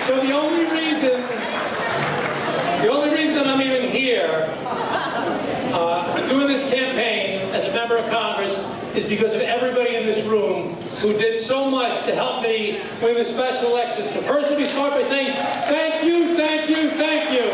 So the only reason that I'm even here doing this campaign as a member of Congress is because of everybody in this room who did so much to help me win the special election. So first let me start by saying thank you, thank you, thank you.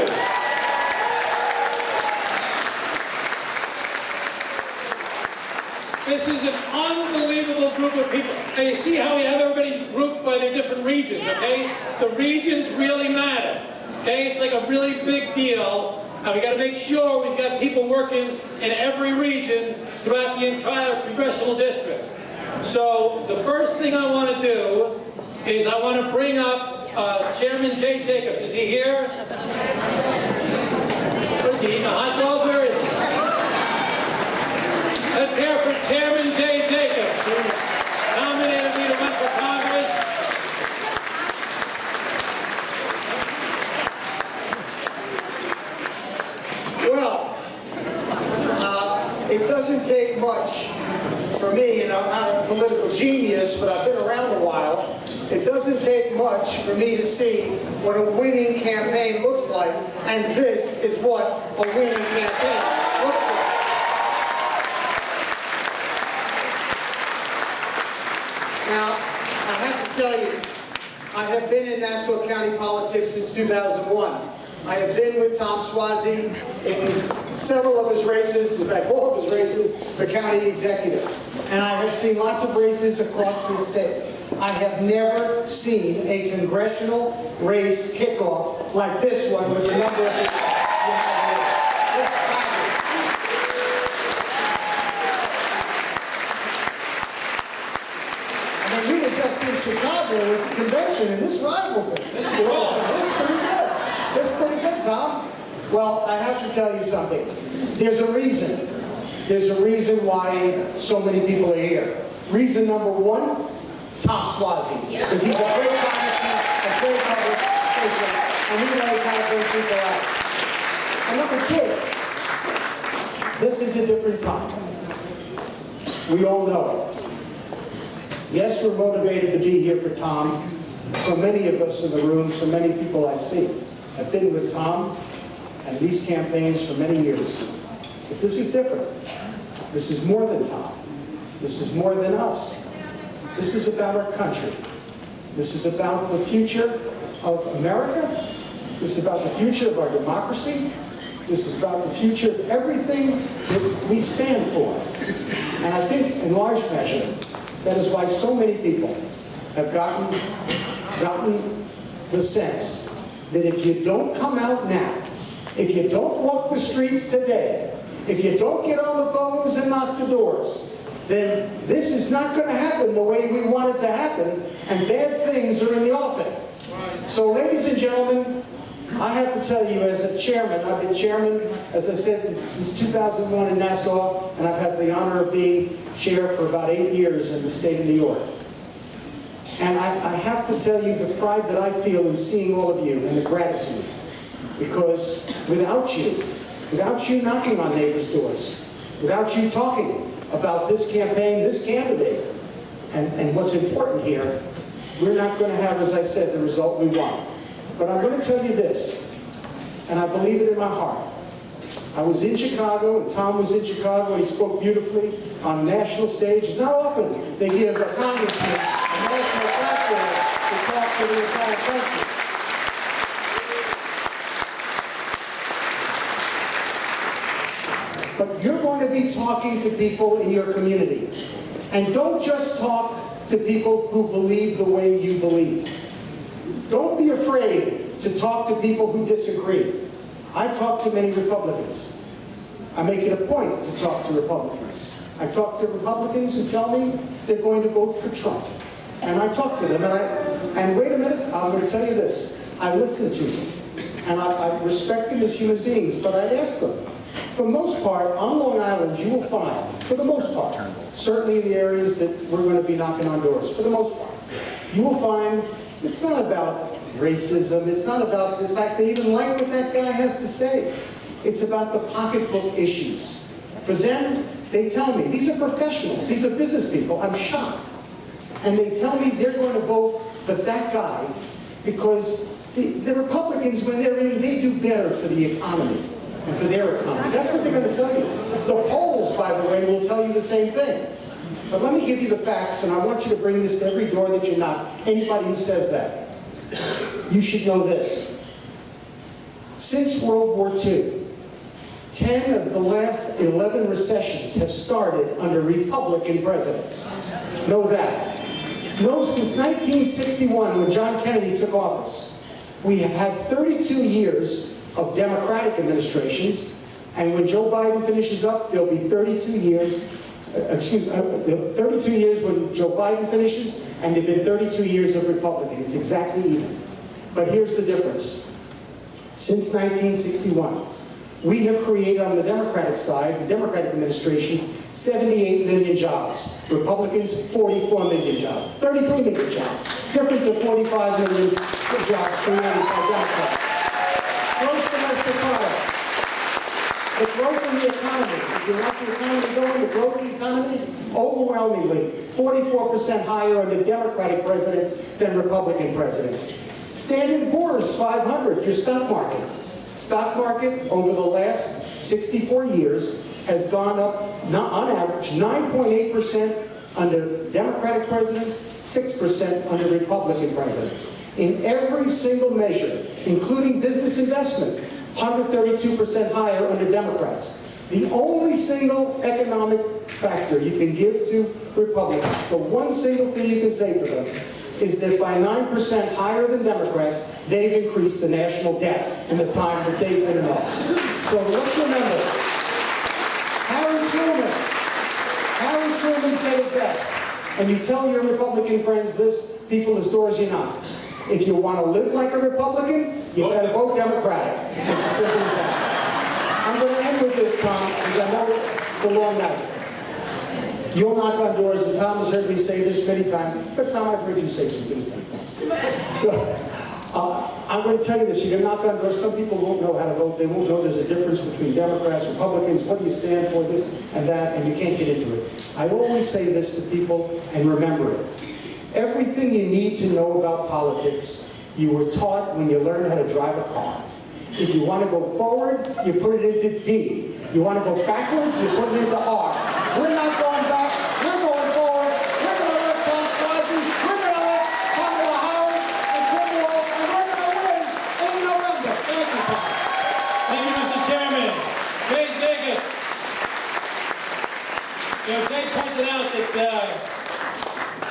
This is an unbelievable group of people. And you see how we have everybody grouped by their different regions, okay? The regions really matter, okay? It's like a really big deal. And we got to make sure we've got people working in every region throughout the entire congressional district. So the first thing I want to do is I want to bring up Chairman Jay Jacobs. Is he here? Where is he? Eating a hot dog? Where is he? Let's hear for Chairman Jay Jacobs, who nominated me to run for Congress. Well, it doesn't take much for me, and I'm not a political genius, but I've been around a while. It doesn't take much for me to see what a winning campaign looks like, and this is what a winning campaign looks like. Now, I have to tell you, I have been in Nassau County politics since 2001. I have been with Tom Suozzi in several of his races, in fact all of his races, for county executive. And I have seen lots of races across this state. I have never seen a congressional race kickoff like this one with the number of people. We were just in Chicago with the convention, and this rivals it. This is pretty good. This is pretty good, Tom. Well, I have to tell you something. There's a reason. There's a reason why so many people are here. Reason number one, Tom Suozzi. Because he's a great congressman, a great public official, and he knows how to bring people out. And number two, this is a different time. We all know it. Yes, we're motivated to be here for Tom. So many of us in the room, so many people I see, have been with Tom and these campaigns for many years. But this is different. This is more than Tom. This is more than us. This is about our country. This is about the future of America. This is about the future of our democracy. This is about the future of everything that we stand for. And I think, in large measure, that is why so many people have gotten the sense that if you don't come out now, if you don't walk the streets today, if you don't get on the phones and knock the doors, then this is not going to happen the way we want it to happen, and bad things are in the offing. So, ladies and gentlemen, I have to tell you, as a chairman, I've been chairman, as I said, since 2001 in Nassau, and I've had the honor of being chair for about 8 years in the state of New York. And I have to tell you the pride that I feel in seeing all of you and the gratitude. Because without you knocking on neighbors' doors, without you talking about this campaign, this candidate, and what's important here, we're not going to have, as I said, the result we want. But I'm going to tell you this, and I believe it in my heart. I was in Chicago, and Tom was in Chicago, and he spoke beautifully on a national stage. It's not often they give a congressman a national platform to talk to the entire country. But you're going to be talking to people in your community. And don't just talk to people who believe the way you believe. Don't be afraid to talk to people who disagree. I talk to many Republicans. I make it a point to talk to Republicans. I talk to Republicans who tell me they're going to vote for Trump. And I talk to them, and wait a minute, I'm going to tell you this. I listen to them, and I respect them as human beings, but I ask them. For the most part, on Long Island, you will find, for the most part, certainly in the areas that we're going to be knocking on doors, for the most part, you will find it's not about racism. It's not about the fact they even like what that guy has to say. It's about the pocketbook issues. For them, they tell me, these are professionals, these are business people, I'm shocked. And they tell me they're going to vote for that guy because the Republicans, when they're in, they do better for the economy and for their economy. That's what they're going to tell you. The polls, by the way, will tell you the same thing. But let me give you the facts, and I want you to bring this to every door that you knock. Anybody who says that, you should know this. Since World War II, 10 of the last 11 recessions have started under Republican presidents. Know that. No, since 1961, when John Kennedy took office, we have had 32 years of Democratic administrations, and when Joe Biden finishes up, there'll be 32 years, 32 years when Joe Biden finishes, and there've been 32 years of Republican. It's exactly even. But here's the difference. Since 1961, we have created on the Democratic side, the Democratic administrations, 78 million jobs. Republicans, 44 million jobs. 33 million jobs. Difference of 45 million jobs created by Democrats. Gross domestic product. The growth in the economy. If you want the economy going, the growth in the economy, overwhelmingly, 44% higher under Democratic presidents than Republican presidents. Standard & Poor's 500, your stock market. Stock market over the last 64 years has gone up, on average, 9.8% under Democratic presidents, 6% under Republican presidents. In every single measure, including business investment, 132% higher under Democrats. The only single economic factor you can give to Republicans, the one single thing you can say for them, is that by 9% higher than Democrats, they've increased the national debt in the time that they've been in office. So let's remember, Harry Truman said it best, and you tell your Republican friends this, people, as doors you knock. If you want to live like a Republican, you better vote Democratic. It's as simple as that. I'm going to end with this, Tom, because I know it's a long night. You'll knock on doors, and Tom has heard me say this many times, but Tom, I've heard you say some things many times too. So, I'm going to tell you this, you're going to knock on doors, some people won't know how to vote, they won't know there's a difference between Democrats, Republicans, what do you stand for, this and that, and you can't get into it. I always say this to people, and remember it. Everything you need to know about politics, you were taught when you learned how to drive a car. If you want to go forward, you put it into D. You want to go backwards, you put it into R. We're not going back, we're going forward. We're going to let Tom Suozzi, we're going to let Kamala Harris and Tim Walz, and we're going to win in November. Thank you, Tom. Thank you, Mr. Chairman. Jay Jacobs. You know, Jay pointed out that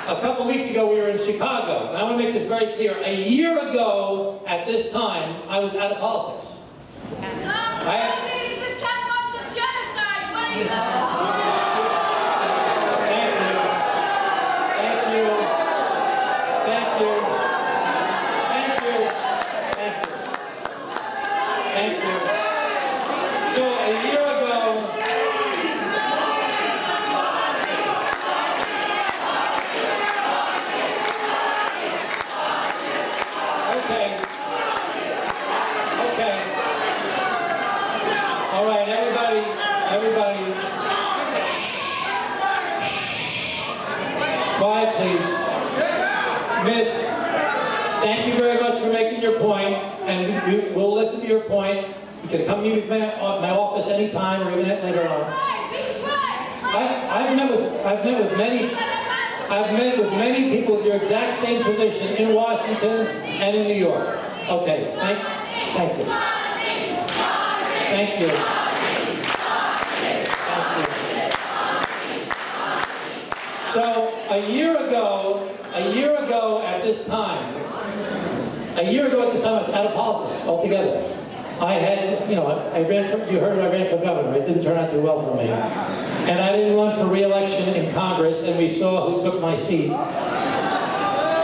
a couple weeks ago we were in Chicago, and I want to make this very clear. A year ago at this time, I was out of politics. So a year ago, okay. All right, everybody. Quiet, please. Miss, thank you very much for making your point, and we'll listen to your point. You can come meet with me at my office anytime, or even later on. I've met with many people with your exact same position in Washington and in New York. Okay, thank you. Thank you. So a year ago at this time, I was out of politics altogether. I had, you heard I ran for governor. It didn't turn out too well for me. And I didn't run for re-election in Congress, and we saw who took my seat.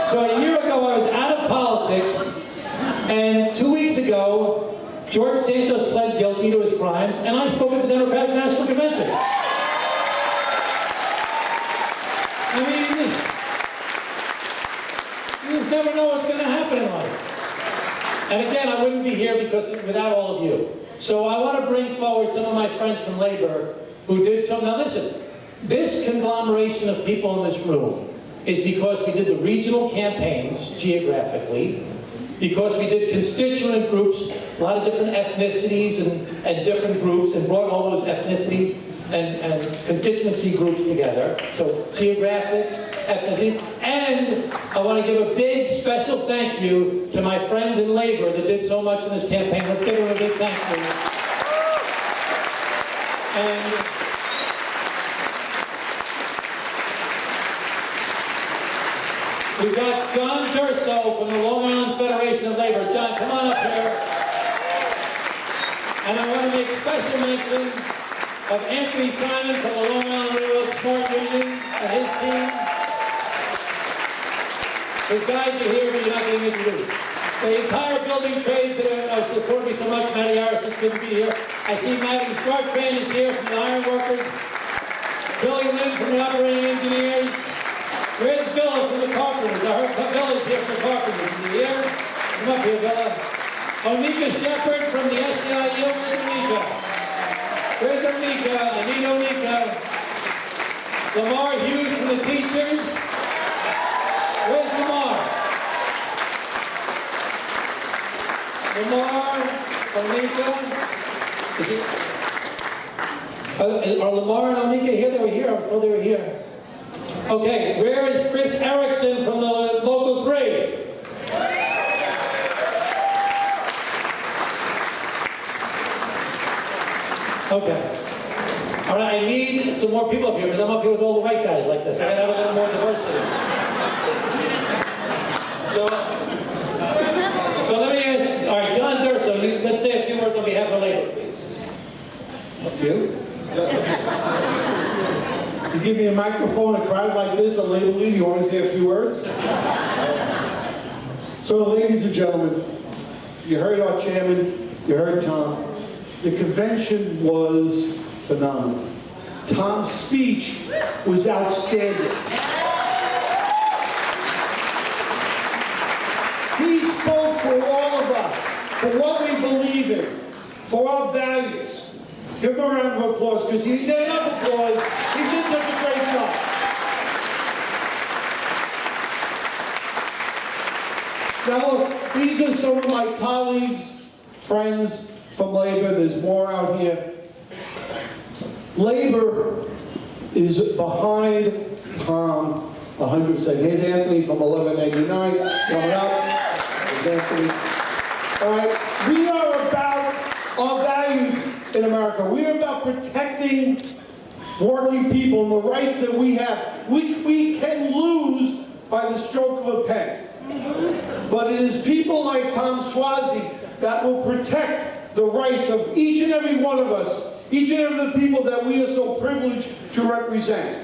So a year ago, I was out of politics, and 2 weeks ago, George Santos pled guilty to his crimes, and I spoke at the Democratic National Convention. I mean, you just never know what's going to happen in life. And again, I wouldn't be here without all of you. So I want to bring forward some of my friends from labor who did some. Now listen, this conglomeration of people in this room is because we did the regional campaigns geographically. because we did constituent groups, a lot of different ethnicities and different groups, and brought all those ethnicities and constituency groups together. So geographic, ethnicities, and I want to give a big special thank you to my friends in labor that did so much in this campaign. Let's give them a big thank you. And we've got John Durso from the Long Island Federation of Labor. John, come on up here. And I want to make special mention of Anthony Simon from the Long Island Railroad Smart Union and his team. His guys are here, but you're not getting introduced. The entire building trades that have supported me so much. Matty Harrison couldn't be here. I see Matty Chartrand is here from the iron workers. Billy Lynn from the operating engineers. Where's Billa from the carpenters? I heard Billa's here from the carpenters. Is he here? Come up here, Billa. Onika Shepard from the SEIU. Where's Onika? Where's Onika? I need Onika. Lamar Hughes from the teachers. Where's Lamar? Lamar, Onika. Are Lamar and Onika here? They were here. I was told they were here. Okay, where is Chris Erickson from the Local 3? Okay. All right, I need some more people up here because I'm up here with all the white guys like this. I gotta have a little more diversity. So let me ask, all right, John Durso, let's say a few words on behalf of labor, please. A few? You give me a microphone, a crowd like this, a labor leader, you want me to say a few words? So, ladies and gentlemen, you heard our chairman, you heard Tom. The convention was phenomenal. Tom's speech was outstanding. He spoke for all of us, for what we believe in, for our values. Give him a round of applause, because he did enough applause. He did such a great job. Now look, these are some of my colleagues, friends from labor. There's more out here. Labor is behind Tom 100%. Here's Anthony from 1189 coming up. There's Anthony. All right, we are about our values in America. We are about protecting working people and the rights that we have, which we can lose by the stroke of a pen. But it is people like Tom Suozzi that will protect the rights of each and every one of us, each and every of the people that we are so privileged to represent.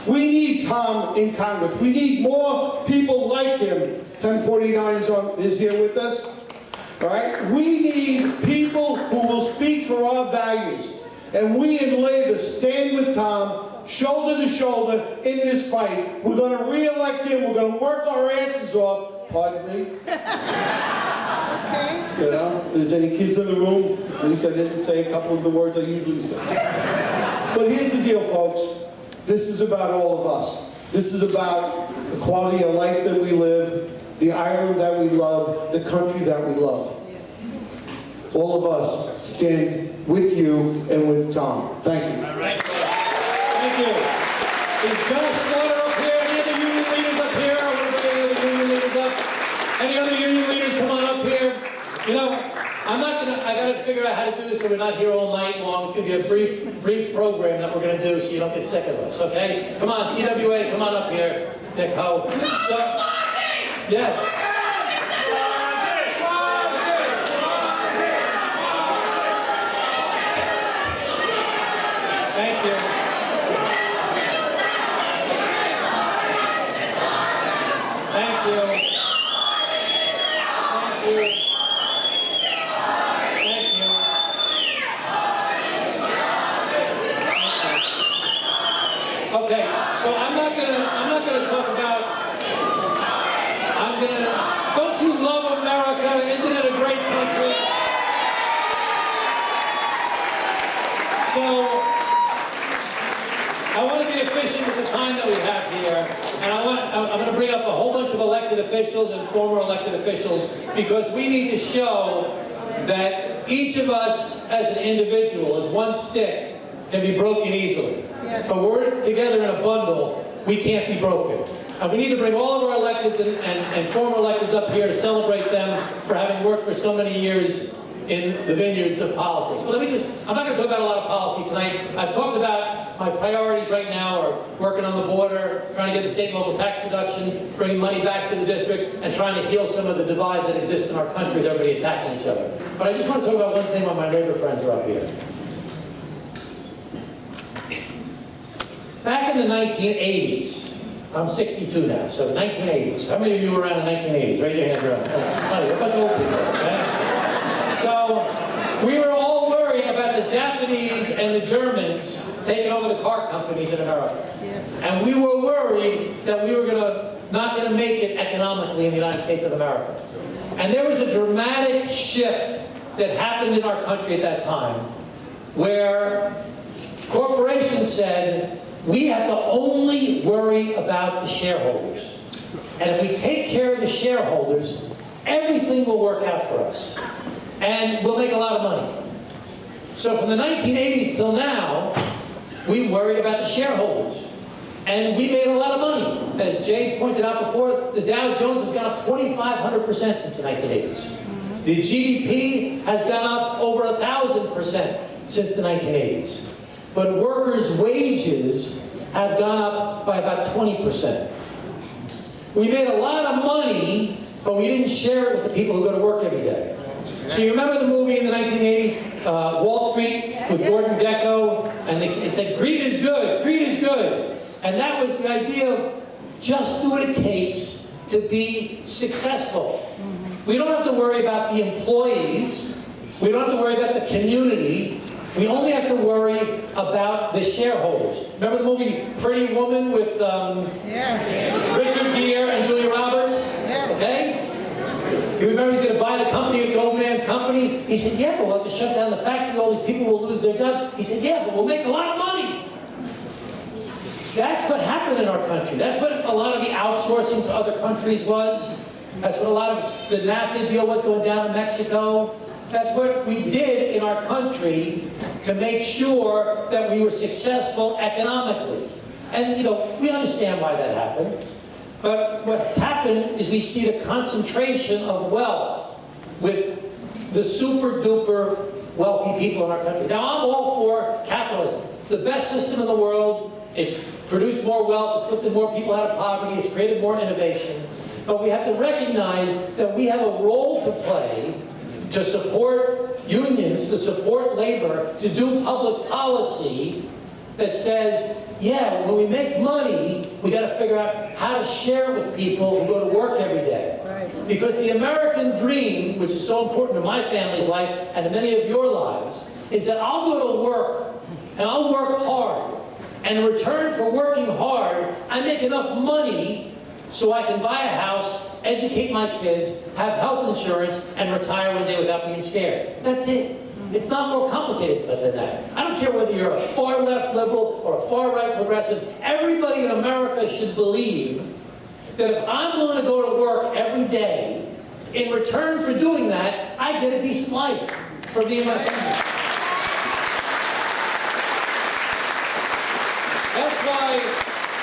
We need Tom in Congress. We need more people like him. 1049 is here with us. All right? We need people who will speak for our values. And we in labor stand with Tom, shoulder to shoulder, in this fight. We're going to re-elect him. We're going to work our asses off. Pardon me? You know, if there's any kids in the room, at least I didn't say a couple of the words I usually say. But here's the deal, folks. This is about all of us. This is about the quality of life that we live, the island that we love, the country that we love. All of us stand with you and with Tom. Thank you. All right. Thank you. Is Josh Slaughter up here? Any other union leaders up here? I want to see any other union leaders up. Any other union leaders, come on up here. You know, I got to figure out how to do this so we're not here all night long. It's going to be a brief program that we're going to do so you don't get sick of us, okay? Come on, CWA, come on up here. Nick Ho. So, yes. Thank you. Thank you. Thank you. Thank you. Okay, so I'm not gonna talk about. Don't you love America? Isn't it a great country? So. I want to be efficient with the time that we have here, and I'm going to bring up a whole bunch of elected officials and former elected officials, because we need to show that each of us as an individual, as one stick, can be broken easily. Yes. But we're together in a bundle, we can't be broken. And we need to bring all of our electeds and former electeds up here to celebrate them for having worked for so many years in the vineyards of politics. But I'm not going to talk about a lot of policy tonight. I've talked about my priorities right now are working on the border, trying to get the state and local tax deduction, bringing money back to the district, and trying to heal some of the divide that exists in our country with everybody attacking each other. But I just want to talk about one thing while my neighbor friends are up here. Back in the 1980s, I'm 62 now, so the 1980s. How many of you were around in the 1980s? Raise your hands around. Funny, a bunch of old people, okay? So, we were all worried about the Japanese and the Germans taking over the car companies in America. Yes. And we were worried that we were not going to make it economically in the United States of America. And there was a dramatic shift that happened in our country at that time, where corporations said, we have to only worry about the shareholders. And if we take care of the shareholders, everything will work out for us. And we'll make a lot of money. So from the 1980s till now, we worried about the shareholders. And we made a lot of money. As Jay pointed out before, the Dow Jones has gone up 2,500% since the 1980s. The GDP has gone up over 1,000% since the 1980s. But workers' wages have gone up by about 20%. We made a lot of money, but we didn't share it with the people who go to work every day. So you remember the movie in the 1980s, Wall Street, with Gordon Gekko, and they said, greed is good, greed is good. And that was the idea of just do what it takes to be successful. We don't have to worry about the employees. We don't have to worry about the community. We only have to worry about the shareholders. Remember the movie Pretty Woman with Richard Gere and Julia Roberts? Okay? You remember he's going to buy the company with the old man's company? He said, yeah, but we'll have to shut down the factory. All these people will lose their jobs. He said, yeah, but we'll make a lot of money. That's what happened in our country. That's what a lot of the outsourcing to other countries was. That's what a lot of the NAFTA deal was going down in Mexico. That's what we did in our country to make sure that we were successful economically. And, we understand why that happened. But what's happened is we see the concentration of wealth with the super-duper wealthy people in our country. Now, I'm all for capitalism. It's the best system in the world. It's produced more wealth. It's lifted more people out of poverty. It's created more innovation. But we have to recognize that we have a role to play to support unions, to support labor, to do public policy that says, yeah, when we make money, we got to figure out how to share it with people who go to work every day. Right. Because the American dream, which is so important to my family's life and to many of your lives, is that I'll go to work and I'll work hard. And in return for working hard, I make enough money so I can buy a house, educate my kids, have health insurance, and retire one day without being scared. That's it. It's not more complicated than that. I don't care whether you're a far-left liberal or a far-right progressive. Everybody in America should believe that if I'm willing to go to work every day, in return for doing that, I get a decent life for me and my family. That's why,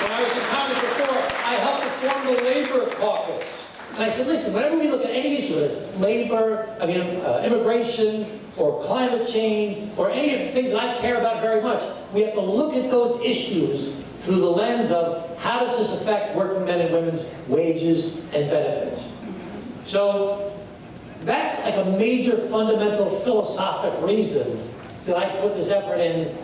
when I was in Congress before, I helped to form the Labor Caucus. And I said, listen, whenever we look at any issue, whether it's labor, immigration, or climate change, or any of the things that I care about very much, we have to look at those issues through the lens of how does this affect working men and women's wages and benefits. So that's like a major fundamental philosophic reason that I put this effort in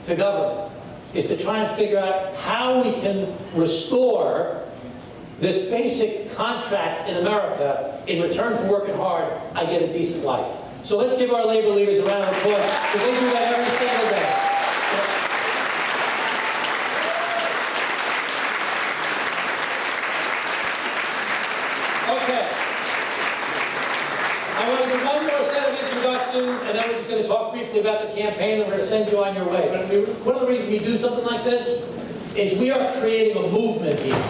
to government, is to try and figure out how we can restore this basic contract in America. In return for working hard, I get a decent life. So let's give our labor leaders a round of applause, because they do that every single day. Okay. I want to do one more set of introductions, and then we're just going to talk briefly about the campaign, and we're going to send you on your way. But one of the reasons we do something like this is we are creating a movement here.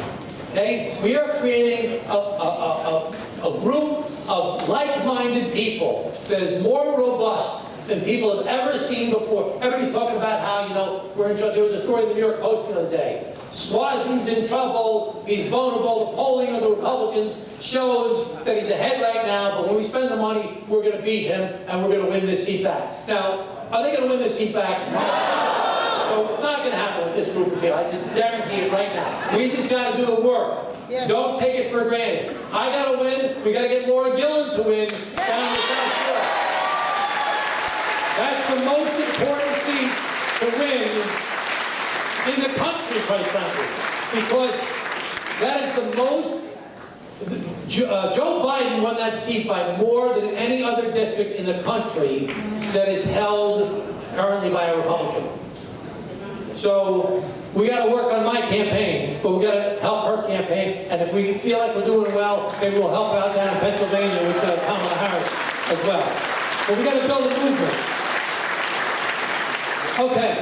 Okay? We are creating a group of like-minded people that is more robust than people have ever seen before. Everybody's talking about how, you know, we're in trouble. There was a story in the New York Post the other day. Suozzi's in trouble, he's vulnerable. The polling of the Republicans shows that he's ahead right now, but when we spend the money, we're going to beat him and we're going to win this seat back. Now, are they going to win this seat back? No. So it's not going to happen with this group of people. I can guarantee it right now. We just got to do the work. Yeah. Don't take it for granted. I got to win. We got to get Laura Gillen to win down in the South Shore. That's the most important seat to win in the country, quite frankly, because that is the most. Joe Biden won that seat by more than any other district in the country that is held currently by a Republican. So we got to work on my campaign, but we got to help her campaign. And if we feel like we're doing well, maybe we'll help out down in Pennsylvania with Kamala Harris as well. But we got to build a movement. Okay.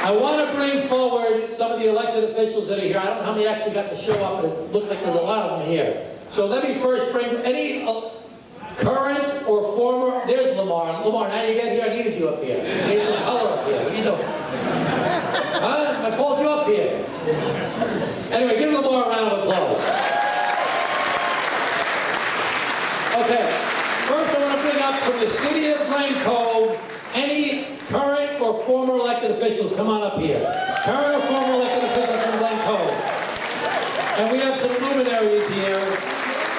I want to bring forward some of the elected officials that are here. I don't know how many actually got to show up, but it looks like there's a lot of them here. So let me first bring any current or former. There's Lamar. Lamar, now you get here. I needed you up here. I need some color up here. What are you doing? Huh? I called you up here. Anyway, give Lamar a round of applause. Okay. First, I want to bring up from the city of Glen Cove any current or former elected officials. Come on up here. Current or former elected officials from Glen Cove. And we have some luminaries here.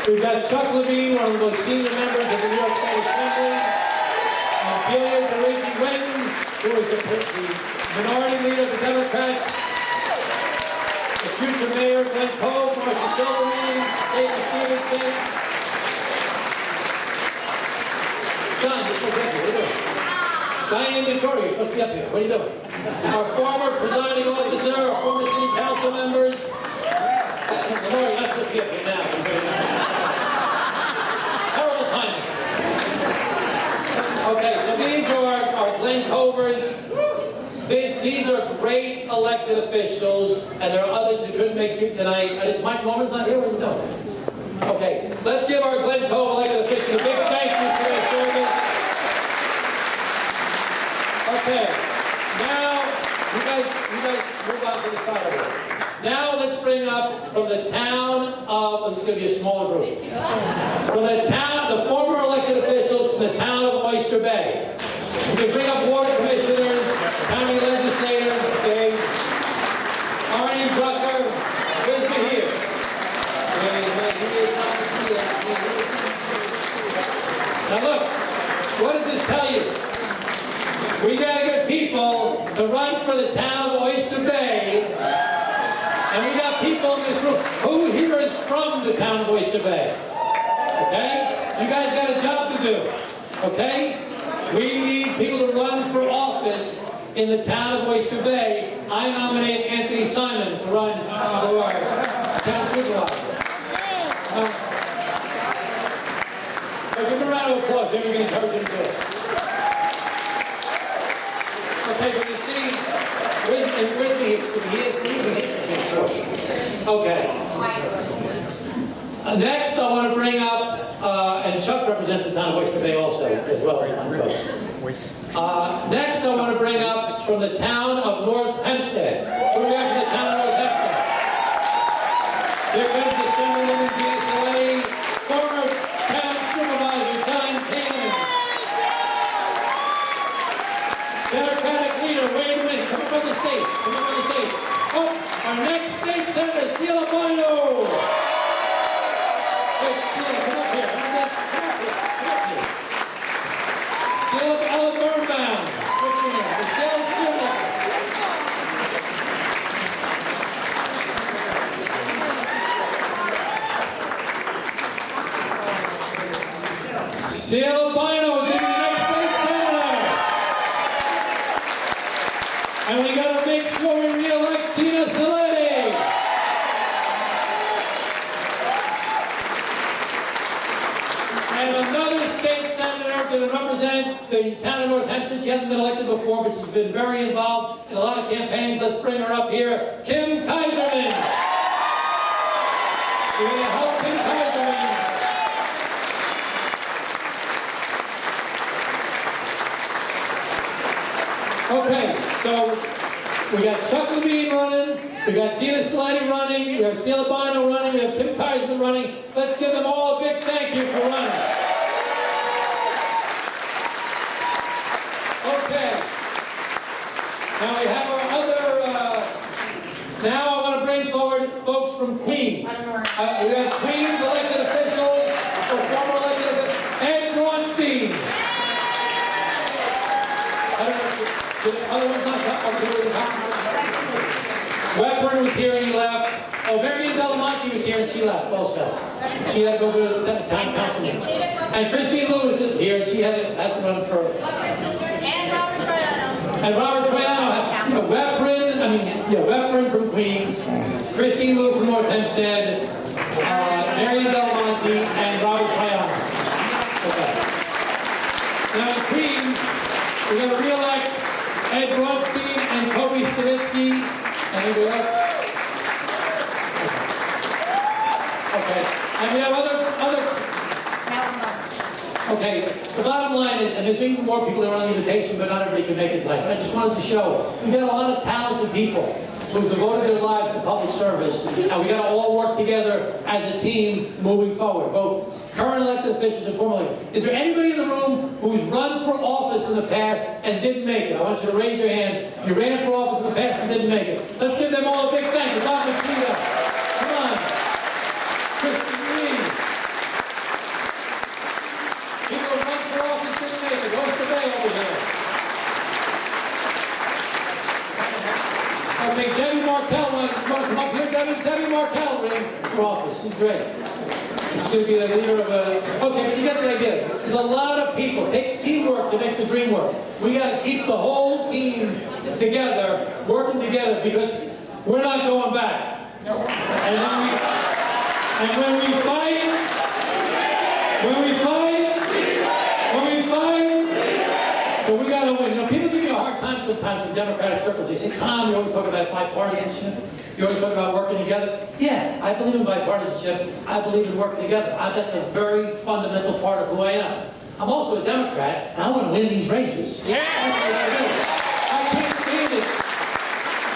We've got Chuck Levine, one of the most senior members of the New York State Assembly. Gillian DeRiggi-Wenton, who is the minority leader of the Democrats. The future mayor of Glen Cove, Marcia Silverman, David Stevenson. John, just look at you. What are you doing? Diane Vittoria, you're supposed to be up here. What are you doing? Our former presiding officer, our former city council members. Lamar, you're not supposed to be up here now. Terrible timing. Okay, so these are our Glen Covers. These are great elected officials, and there are others who couldn't make it tonight. Is Mike Norman's not here? Where's he going? Okay, let's give our Glen Cove elected officials a big thank you for their service. Okay, now you guys move on to the side of it. Now let's bring up from the town of, this is going to be a smaller group. From the town, the former elected officials from the town of Oyster Bay. We can bring up ward commissioners, county legislators, okay? Arnie Drucker, where's me here? Now look, what does this tell you? We got to get people to run for the town of Oyster Bay, and we got people in this room. Who here is from the town of Oyster Bay? Okay? You guys got a job to do. Okay? We need people to run for office in the town of Oyster Bay. I nominate Anthony Simon to run for town supervisor. So give him a round of applause. Then we can encourage him to do it. Okay, but you see, with me, he is leaving. Okay. Next, I want to bring up, and Chuck represents the town of Oyster Bay also, as well as Glen Cove. Next, I want to bring up from the town of North Hempstead. Who do we have from the town of North Hempstead? Here comes the Assemblywoman GSLA, former town supervisor John Cannon. Democratic leader Wayne Wynn, come up on the stage. Come up on the stage. Oh, our next state senator, Sheila Bono. Hey, Sheila, come up here. Come up here. Sheila Ella Birnbaum. What's your name? Michelle Sheila. Sheila Bono is going to be the next state senator. And we got to make sure we re-elect Gina Saletti. And another state senator going to represent the town of North Hempstead. She hasn't been elected before, but she's been very involved in a lot of campaigns. Let's bring her up here. Kim Kaiserman. We're going to help Kim Kaiser win. Okay, so we got Chuck Levine running, we got Gina Slidey running, we have Sheila Bino running, we have Kim Kaiser running. Let's give them all a big thank you for running. Okay. Now we have our other, now I want to bring forward folks from Queens. We have Queens elected officials, or former elected officials. Ed Braunstein. I don't know, the other one's not Weprin was here and he left. Oh, Marianne Delamonte was here and she left also. She had to go to the town council meeting. And Christine Lewis is here and she had to run for... And Robert Troiano, Weprin from Queens, Christine Lou from North Hempstead, Marianne Delamonte, and Robert Troiano. Okay. Now in Queens, we're going to re-elect Ed Braunstein and Kobe Stavitsky. Anybody else? Okay. And we have other. Okay. The bottom line is, and there's even more people that are on the invitation, but not everybody can make it tonight. I just wanted to show we've got a lot of talented people who've devoted their lives to public service, and we got to all work together as a team moving forward, both current elected officials and former elected. Is there anybody in the room who's run for office in the past and didn't make it? I want you to raise your hand if you ran for office in the past and didn't make it. Let's give them all a big thank you. Bob Machida. Come on. Kristen Lee. People who run for office didn't make it. What's the day over here? Okay, Debbie Markell, want to come up here? Debbie Markell ran for office. She's great. She's going to be the leader of a... Okay, but you get the idea. There's a lot of people. It takes teamwork to make the dream work. We got to keep the whole team together, working together, because we're not going back. And when we fight, so we got to win. You know, people give you a hard time sometimes in Democratic circles. They say, Tom, you always talk about bipartisanship. You always talk about working together. Yeah, I believe in bipartisanship. I believe in working together. That's a very fundamental part of who I am. I'm also a Democrat, and I want to win these races. Yeah. That's what I do. I can't stand it.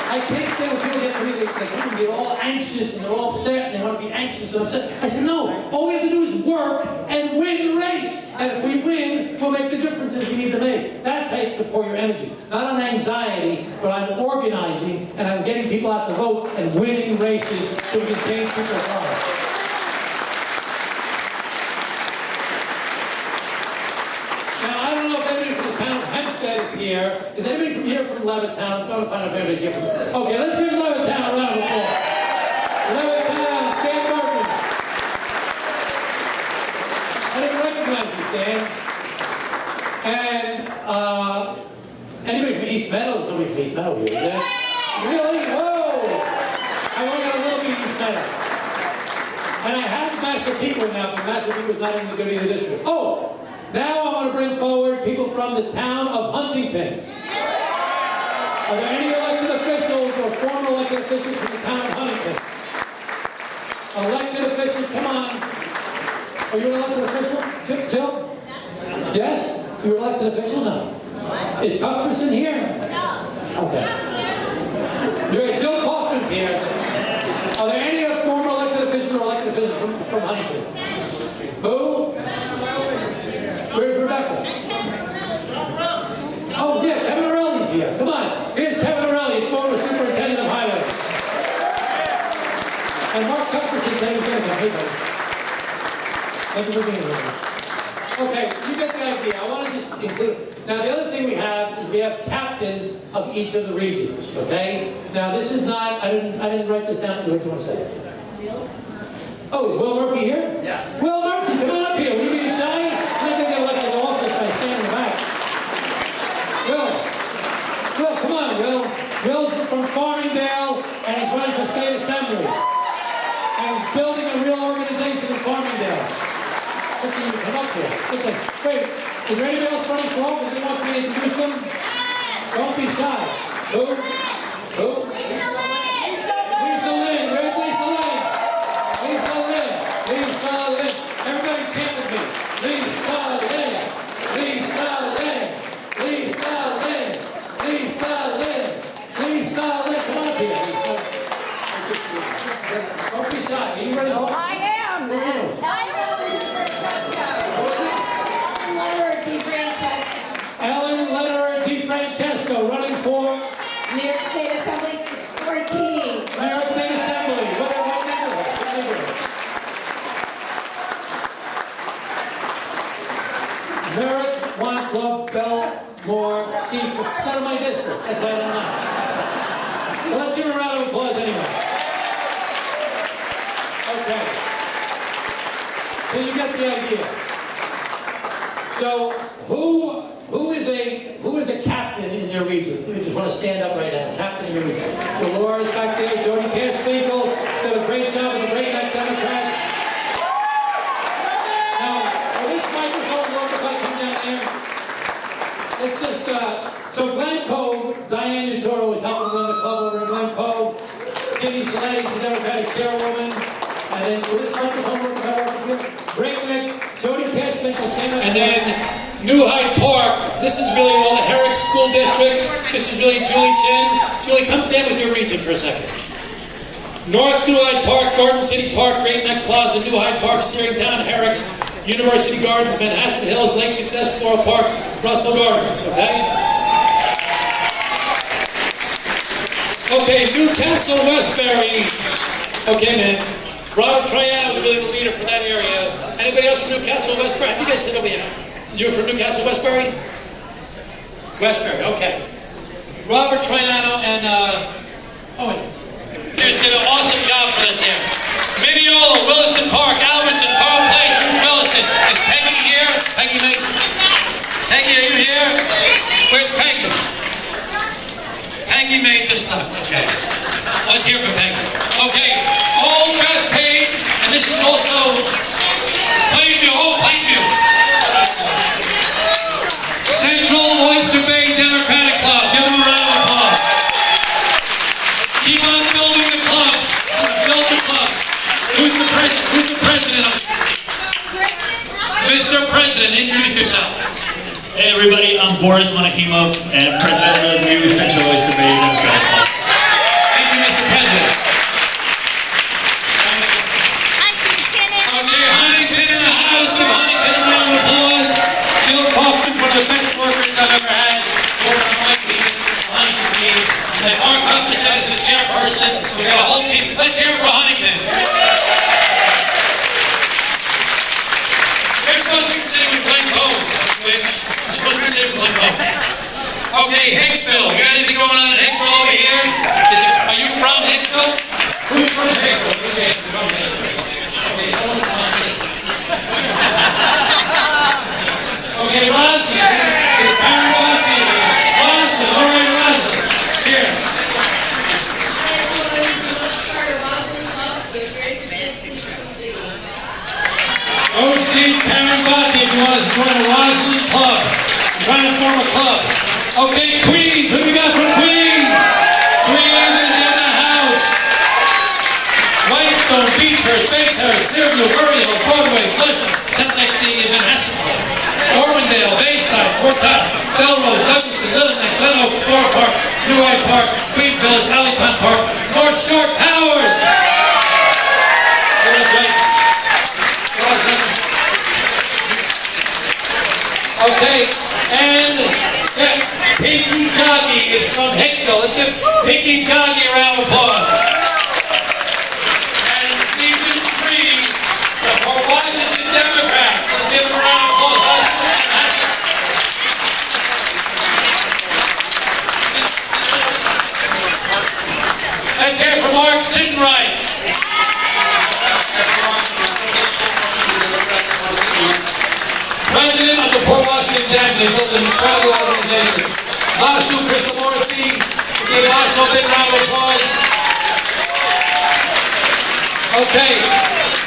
I can't stand when people get to me, they come and get all anxious, and they're all upset, and they want to be anxious and upset. I said, no, all we have to do is work and win the race. And if we win, we'll make the differences we need to make. That's how you pour your energy. Not on anxiety, but on organizing, and on getting people out to vote and winning races so we can change people's lives. Now, I don't know if anybody from the town of Hempstead is here. Is anybody from here from Levittown? I'm going to find out if anybody's here from... Okay, let's give Levittown a round of applause. Levittown, Stan Bergman. I didn't recognize you, Stan. And, anybody from East Meadow? There's nobody from East Meadow here, is there? Really? Whoa! I only got a little bit of East Meadow. And I have Massapequa now, but Massapequa's not even going to be the district. Oh! Now I want to bring forward people from the town of Huntington. Are there any elected officials or former elected officials from the town of Huntington? Elected officials, come on. Are you an elected official? Jill? Yes? You're an elected official? No. Is Cuthbertson here? No. Okay. Jill Kaufman's here. Are there any former elected officials or elected officials from Huntington? Who? Where's Rebecca? Oh, yeah, Kevin Orelli's here. Come on. Here's Kevin Orelli, former superintendent of highways. And Mark Cuthbertson, thank you for being here. Thank you for being here. Okay, you get the idea. I want to just include... Now, the other thing we have is we have captains of each of the regions, okay? Now, this is not... I didn't write this down. What do you want to say? Oh, is Will Murphy here? Yes. Will Murphy, come on up here. Will you being shy? I'm not going to get elected to office by standing in the back. Will, come on, Will. Will's from Farmingdale, and he's running for state assembly. And he's building a real organization in Farmingdale. Look at you, come up here. Wait, is there anybody else running for office that wants me to introduce them? Don't be shy. Who? Lisa Lynn. Where's Lisa Lynn? Lisa Lynn. Merritt, Wantagh, Belmore, Seaford. It's not in my district. That's why I don't know. Well, let's give him a round of applause anyway. Okay. So you get the idea. So who is a captain in their region? You just want to stand up right now. Captain in your region. Dolores back there, Jody Cass-Finkel, did a great job with the Great Neck Democrats. Now, will this microphone work if I come down there? Let's just, so Glen Cove, Diane Nutoro is helping run the club over in Glen Cove. Cindy Saletti is the Democratic chairwoman. And then, will this microphone work if I work with you? Great Neck, Jody Cass-Finkel, stand up. And then, New Hyde Park, this is really all the Herrick School District. This is really Julie Chin. Julie, come stand with your region for a second. North New Hyde Park, Garden City Park, Great Neck Plaza, New Hyde Park, Searingtown, Herricks, University Gardens, Manhasset Hills, Lake Success, Floral Park, Russell Gardens, okay? Okay, Newcastle, Westbury. Okay, man. Robert Triano was really the leader for that area. Anybody else from Newcastle, Westbury? You guys sit over here. You're from Newcastle, Westbury? Westbury, okay. Robert Triano and, Owen. Did an awesome job for us here. Mineola, Williston Park, Albertson, Carl Place, who's Williston? Is Peggy here? Peggy, Peggy, are you here? Where's Peggy? Peggy May just left, okay. Let's hear from Peggy. Okay, Old Bethpage, and this is also Plainview, Plainview. Central Oyster Bay Democratic Club. Give them a round of applause. Keep on building the clubs. Build the clubs. Who's the president? Who's the president of it? Mr. President, introduce yourself. Hey everybody, I'm Boris Monachimov and president of the new Central Oyster Bay Democratic Club. Thank you, Mr. President. Okay, Huntington in the house. Give Huntington a round of applause. Jill Kaufman, one of the best workers I've ever had. Working on my team, Huntington team. And Mark Hutchinson is the chairperson. We got a whole team. Let's hear it for Huntington. You're supposed to be sitting with Glen Cove, which you're supposed to be sitting with Glen Cove. Okay, Hicksville. You got anything going on in Hicksville over here? Are you from Hicksville? Who's from Hicksville? Okay, someone's from Hicksville. Okay, Roslyn. It's Karen Bossy. Roslyn, all right, Roslyn. Here. OC Karen Bossy, if you want to join a Roslyn club. I'm trying to form a club. Okay, Queens. Who do we got from Queens? Queens is in the house. Whitestone, Beechhurst, Batehurst, Clearview, Burrillville, Broadway, Pleasant, South Lake City, and Manhasset. Ormondale, Bayside, Fort Todd, Belrose, Livingston, Little Neck, Glen Oaks, Floral Park, New Hyde Park, Queens Village, Alley Pond Park, North Shore Towers. Okay, and Pinky Joggy is from Hicksville. Let's give Pinky Joggy a round of applause. And Region 3, the Washington Democrats. Let's give them a round of applause. Let's hear it for Mark Sittenreich. President of the Port Washington Dams. They built an incredible organization. Lasu Krishnamurthy. Give Lasu a big round of applause. Okay.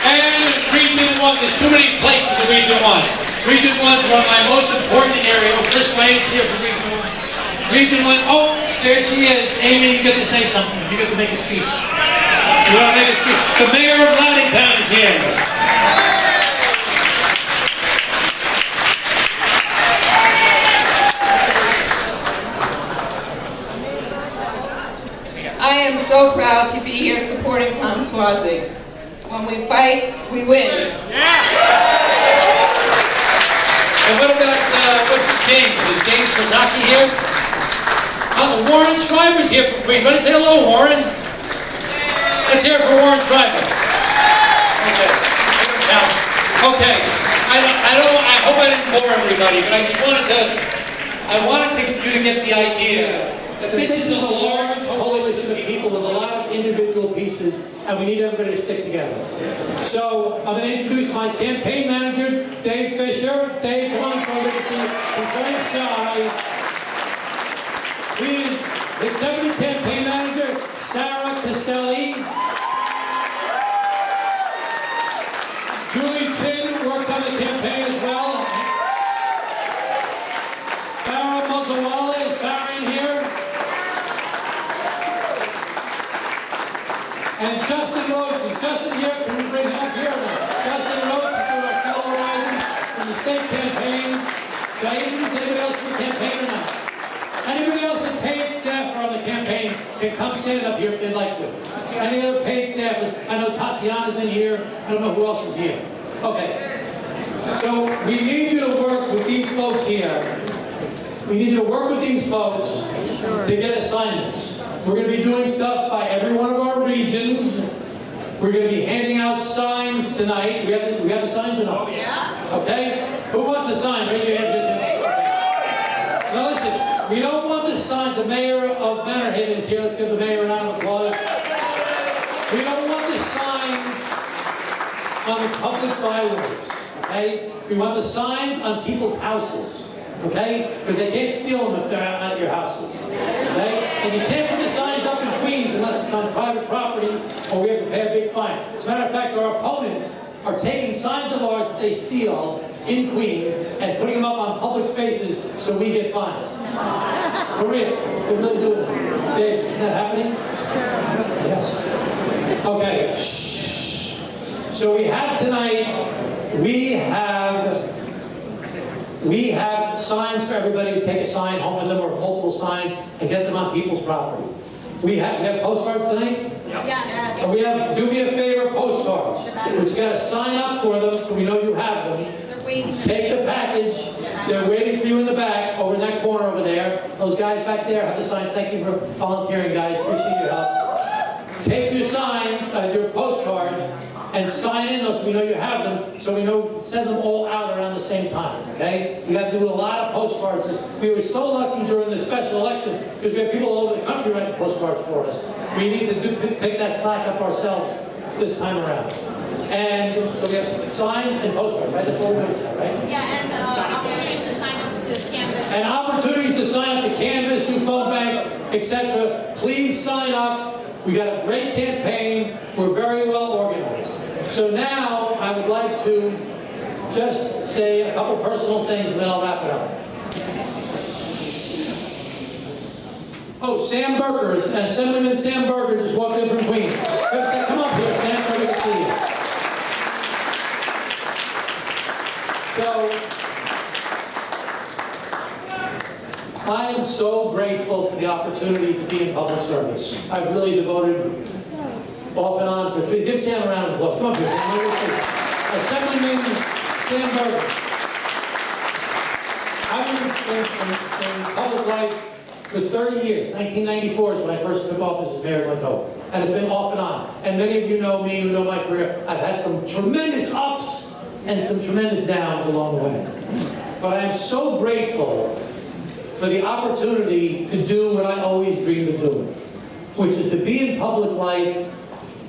And Region 1. There's too many places in Region 1. Region 1 is one of my most important areas. Oh, Chris Wayne is here for Region 1. Region 1. Oh, there she is. Amy, you get to say something. You get to make a speech. You want to make a speech? The mayor of Laddingtown is here. I am so proud to be here supporting Tom Suozzi. When we fight, we win. And what about, what's James? Is James Kazaki here? Oh, Warren Schreiber's here from Queens. Want to say hello, Warren? Let's hear it for Warren Schreiber. Okay. Okay. I hope I didn't bore everybody, but I just wanted you to get the idea that this is a large coalition of people with a lot of individual pieces, and we need everybody to stick together. So I'm going to introduce my campaign manager, Dave Fisher. Dave, come on forward. He's very shy. He is the deputy campaign manager, Sarah Castelli. Julie Chin works on the campaign as well. Farah Mozzawala, is Farah in here? And Justin Rhodes, is Justin here? Can we bring him up here? Justin Rhodes is doing our fellow rising from the state campaign. Is anybody else from the campaign or not? Anybody else in paid staff on the campaign can come stand up here if they'd like to. Any other paid staffers? I know Tatiana's in here. I don't know who else is here. Okay. So we need you to work with these folks here. We need you to work with these folks to get assignments. We're going to be doing stuff by every one of our regions. We're going to be handing out signs tonight. We have the signs or no? Yeah. Okay. Who wants a sign? Raise your hand. Now listen, we don't want the sign. The mayor of Bannerhaven is here. Let's give the mayor a round of applause. We don't want the signs on the public byways. Okay? We want the signs on people's houses. Okay? Because they can't steal them if they're out at your houses. Okay? And you can't put the signs up in Queens unless it's on private property or we have to pay a big fine. As a matter of fact, our opponents are taking signs of ours that they steal in Queens and putting them up on public spaces so we get fines. For real. We're really doing it. Dave, isn't that happening? Yes. Okay. Shh. So we have tonight, we have signs for everybody to take a sign home with them or multiple signs and get them on people's property. We have postcards tonight? Yes. And we have do me a favor postcards. We've got to sign up for them so we know you have them. Take the package. They're waiting for you in the back, over in that corner over there. Those guys back there have the signs. Thank you for volunteering, guys. Appreciate your help. Take your signs, your postcards, and sign in those so we know you have them, so we know send them all out around the same time, okay? We got to do a lot of postcards. We were so lucky during the special election because we have people all over the country writing postcards for us. We need to pick that slack up ourselves this time around. And so we have signs and postcards, right? That's what we're doing today, right? Yeah, and opportunities to sign up to Canvas. And opportunities to sign up to Canvas, do phone banks, etc. Please sign up. We got a great campaign. We're very well organized. So now I would like to just say a couple personal things and then I'll wrap it up. Oh, Sam Berger, Assemblyman Sam Berger just walked in from Queens. Come up here, Sam, so we can see you. So, I am so grateful for the opportunity to be in public service. I've really devoted off and on for 3. Give Sam a round of applause. Come up here, Sam. Let me see. Assemblyman Sam Berger. I've been in public life for 30 years. 1994 is when I first took office as mayor of Glen Cove. And it's been off and on. And many of you know me, who know my career. I've had some tremendous ups and some tremendous downs along the way. But I am so grateful for the opportunity to do what I always dreamed of doing, which is to be in public life,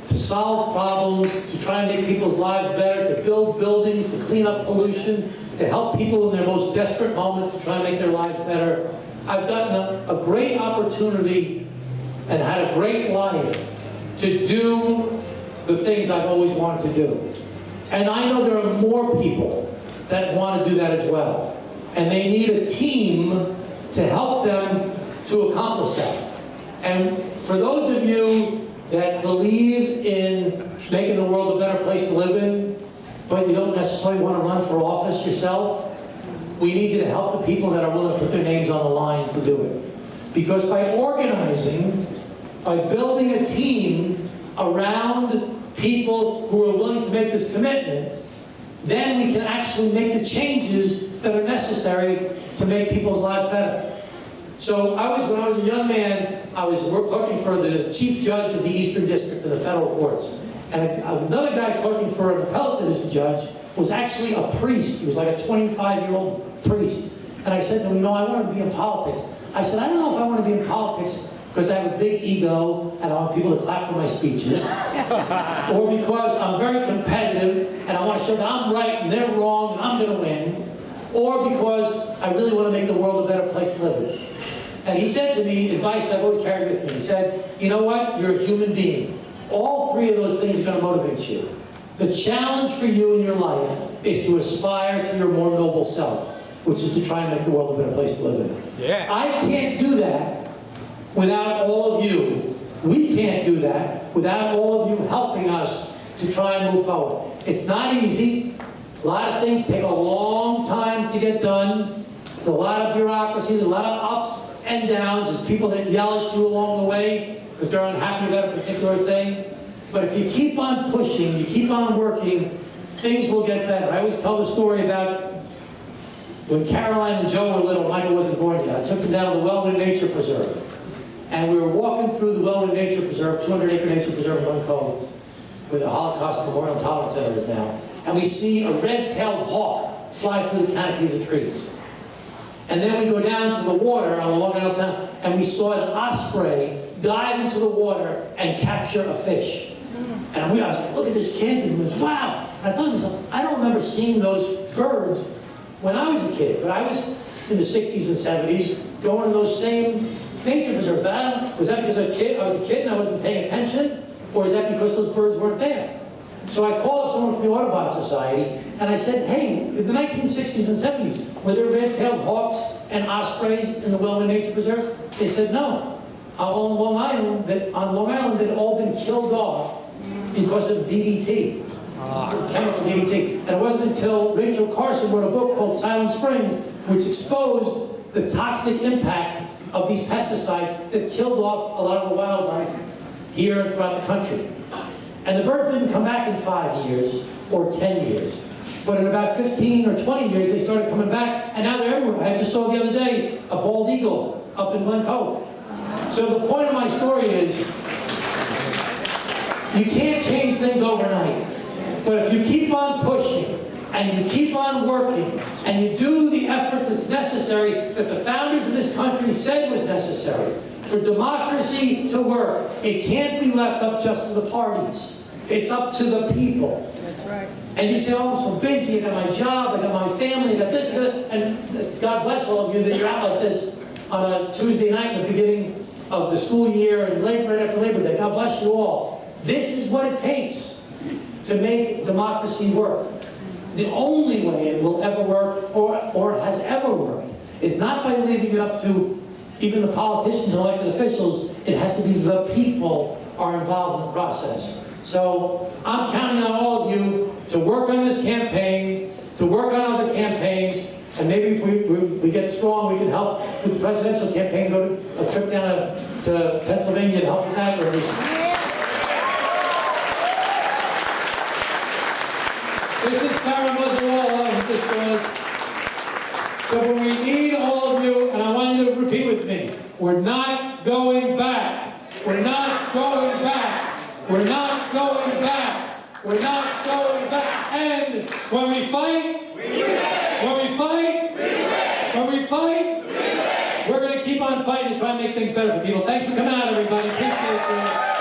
to solve problems, to try and make people's lives better, to build buildings, to clean up pollution, to help people in their most desperate moments, to try and make their lives better. I've gotten a great opportunity and had a great life to do the things I've always wanted to do. And I know there are more people that want to do that as well. And they need a team to help them to accomplish that. And for those of you that believe in making the world a better place to live in, but you don't necessarily want to run for office yourself, we need you to help the people that are willing to put their names on the line to do it. Because by organizing, by building a team around people who are willing to make this commitment, then we can actually make the changes that are necessary to make people's lives better. So when I was a young man, I was clerking for the chief judge of the Eastern District of the federal courts. And another guy clerking for an appellate division judge was actually a priest. He was like a 25-year-old priest. And I said to him, you know, I want to be in politics. I said, I don't know if I want to be in politics because I have a big ego and I want people to clap for my speeches, or because I'm very competitive and I want to show that I'm right and they're wrong and I'm going to win, or because I really want to make the world a better place to live in. And he said to me, advice I've always carried with me, he said, you know what, you're a human being. All three of those things are going to motivate you. The challenge for you in your life is to aspire to your more noble self, which is to try and make the world a better place to live in. Yeah. I can't do that without all of you. We can't do that without all of you helping us to try and move forward. It's not easy. A lot of things take a long time to get done. There's a lot of bureaucracy, there's a lot of ups and downs. There's people that yell at you along the way because they're unhappy about a particular thing. But if you keep on pushing, you keep on working, things will get better. I always tell the story about when Caroline and Joe were little. Michael wasn't born yet. I took them down to the Wellwood Nature Preserve. And we were walking through the Wellwood Nature Preserve, 200-acre nature preserve in Glen Cove, where the Holocaust Memorial and Tolerance Center is now. And we see a red-tailed hawk fly through the canopy of the trees. And then we go down to the water on the Long Island Sound, and we saw an osprey dive into the water and capture a fish. And I was like, look at this kid, and it was, wow. And I thought to myself, I don't remember seeing those birds when I was a kid, but I was in the 60s and 70s going to those same nature preserves. But I don't, was that because I was a kid and I wasn't paying attention? Or is that because those birds weren't there? So I called up someone from the Audubon Society and I said, hey, in the 1960s and 70s, were there red-tailed hawks and ospreys in the Wellwood Nature Preserve? They said no. On Long Island, they'd all been killed off because of DDT. Chemical DDT. And it wasn't until Rachel Carson wrote a book called Silent Springs, which exposed the toxic impact of these pesticides that killed off a lot of the wildlife here and throughout the country. And the birds didn't come back in 5 years or 10 years. But in about 15 or 20 years, they started coming back, and now they're everywhere. I just saw the other day a bald eagle up in Glen Cove. So the point of my story is, you can't change things overnight. But if you keep on pushing, and you keep on working, and you do the effort that's necessary, that the founders of this country said was necessary, for democracy to work, it can't be left up just to the parties. It's up to the people. That's right. And you say, oh, I'm so busy, I got my job, I got my family, I got this, and God bless all of you that you're out like this on a Tuesday night in the beginning of the school year and right after Labor Day. God bless you all. This is what it takes to make democracy work. The only way it will ever work, or has ever worked, is not by leaving it up to even the politicians and elected officials. It has to be the people are involved in the process. So I'm counting on all of you to work on this campaign, to work on other campaigns, and maybe if we get strong, we can help with the presidential campaign, go to a trip down to Pennsylvania and help with that race. This is Farah Mazzarola, who this was. So when we need all of you, and I want you to repeat with me, we're not going back. We're not going back. We're not going back. We're not going back. And when we fight, when we fight, when we fight, we're going to keep on fighting to try and make things better for people. Thanks for coming out, everybody. Appreciate it.